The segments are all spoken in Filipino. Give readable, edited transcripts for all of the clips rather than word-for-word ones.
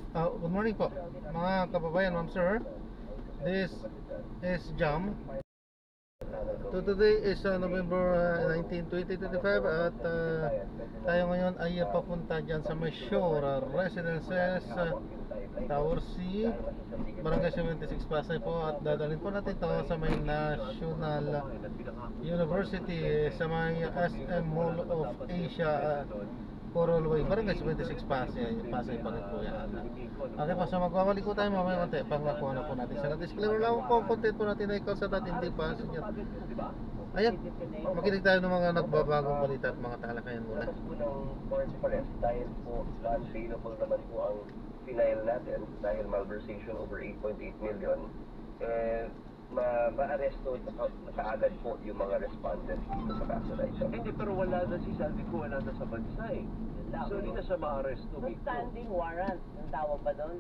Good morning po, mga kababayan, ma'am sir. This is Jam. Today is November 19, 2025 at tayo ngayon ay papunta dyan sa Mayshore Residences, Tower C, Barangay 76 Pasay po, at dadalhin po natin ito sa may National University sa may SM Mall of Asia, Coral Way, Barangay 76 Pasay pa rin po yan. Okay po, so magwawalik po tayo mamaya konti pang nakuha na po natin. Sa disclaimer lang po, content po natin ay kalsat at hindi pa ayan, makinig tayo ng mga nagbabagong balita at mga talakayan muna. Dahil po non-available naman po ang final natin dahil malversation over 8.8 million, ma-aresto na kaagad po yung mga respondents dito sa kaso na ito. Hindi, pero wala na si Saldico, wala na sa bansa eh. So hindi na siya ma-aresto. May standing warrant, ang tawag ba doon?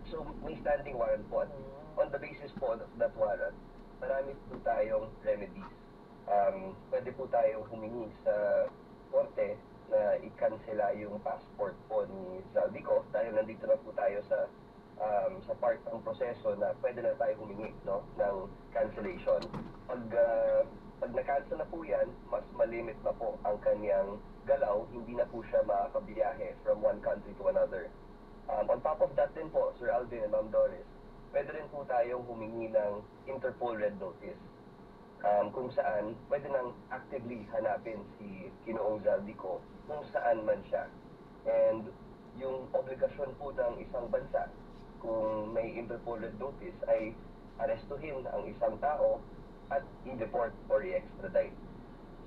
So may standing warrant po. On the basis po of that warrant, marami po tayong remedies. Pwede po tayong humingi sa korte na i-cancela yung passport po ni Saldico dahil nandito na po tayo sa part ng proseso na pwede na tayo humingi, no, ng cancellation. Pag na-cancel na po yan, mas malimit na po ang kanyang galaw, hindi na po siya makakabiyahe from one country to another. On top of that din po, Sir Alvin and Ma'am Doris, pwede rin po tayong humingi ng Interpol Red Notice, kung saan pwede nang actively hanapin si Ginoong Zaldico kung saan man siya. And yung obligasyon po ng isang bansa kung may Interpol Red Notice ay arestuhin ang isang tao at i-deport or i-extradite.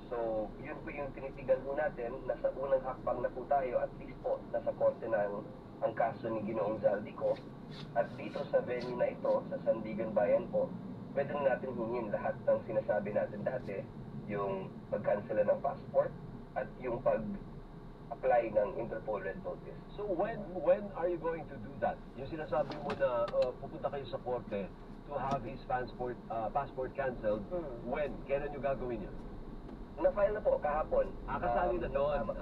So, yun po yung tinitigan po natin. Nasa unang hakbang na po tayo, at least po nasa korte ng ang kaso ni Ginoong Zaldico. At dito sa venue na ito, sa Sandigan Bayan po, pwede na natin hingin lahat ng sinasabi natin dati, yung pag-cancela ng passport at yung pag-apply ng Interpol Red Notice. So when are you going to do that? Yung sinasabi mo na pupunta kayo sa korte to have his passport canceled, when? Kailan nyo gagawin yun? Na-file na po kahapon. Kasali na doon.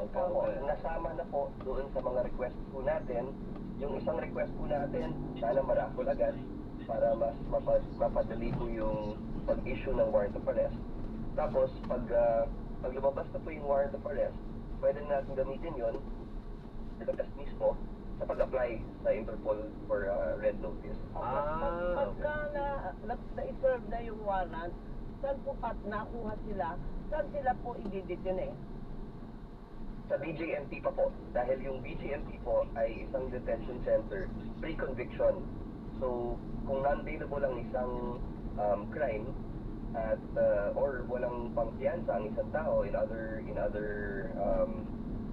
Okay. Nasama na po doon sa mga request po natin. Yung isang request po natin, sana maraffle agad para mas mapadali po yung pag-issue ng warrant of arrest. Tapos, pag lumabas na po yung warrant of arrest, pwede na natin gamitin yun sa test mismo sa pag-apply sa Interpol for Red Notice. Pagka na-serve na yung warrant, saan po at nakuha sila, saan sila po i-detain eh? Sa BJMP pa po. Dahil yung BJMP po ay isang detention center pre-conviction. So, kung non-bailable ang isang crime at or walang pangpiyansa ang isang tao in other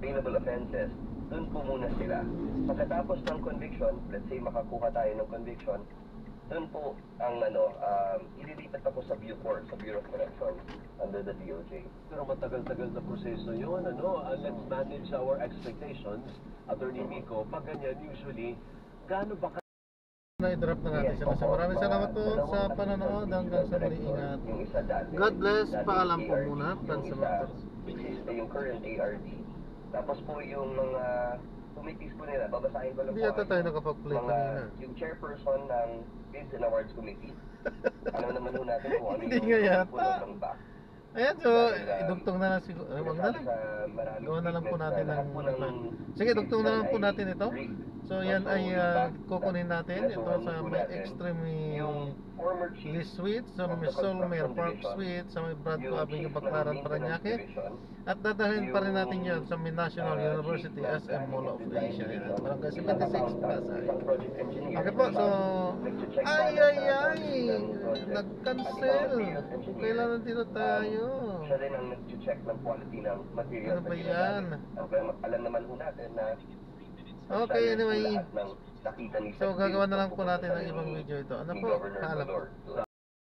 bailable offenses, doon po muna sila. Pagkatapos ng conviction, let's say makakuha tayo ng conviction, doon po ang ililipat na po sa Bucor, sa Bureau of Corrections under the DOJ. Pero matagal-tagal na proseso yun, let's manage our expectations. Attorney Mico, pag ganyan, usually, gaano ba Na-drop na natin siya. Maraming salamat po sa panonood. Hanggang sa muli, ingat. God bless. Paalam po muna. Franz Matos. Yung current ARD. Tapos po yung mga committees po nila, babasahin ko lang Hindi yata tayo nakapag-play kanina. Yung chairperson ng Bids and Awards Committee. Alam naman po natin kung ano Hindi nga yata. ng back. Ayan, so idugtong na lang siguro. Wag na lang. Gawa na lang po natin ng sige, dugtong na lang po natin ito. So yan ay kukunin natin ito sa may extremely East Suite, sa may Solmer Park Suite, sa may Bradco Avenue, Baclaran, Parañaque. At dadalhin pa rin natin yan sa may National University SM Mall of Asia. Yan, Barangay 76 Pasay. Okay po, so ay nag-cancel. Kailan nandito tayo? Siya rin ang nag-check ng quality ng material. Ano ba yan? Alam naman po natin na okay, anyway. nakita ni So gagawa na lang po natin ng ibang video ito. Ano po? Paalam po.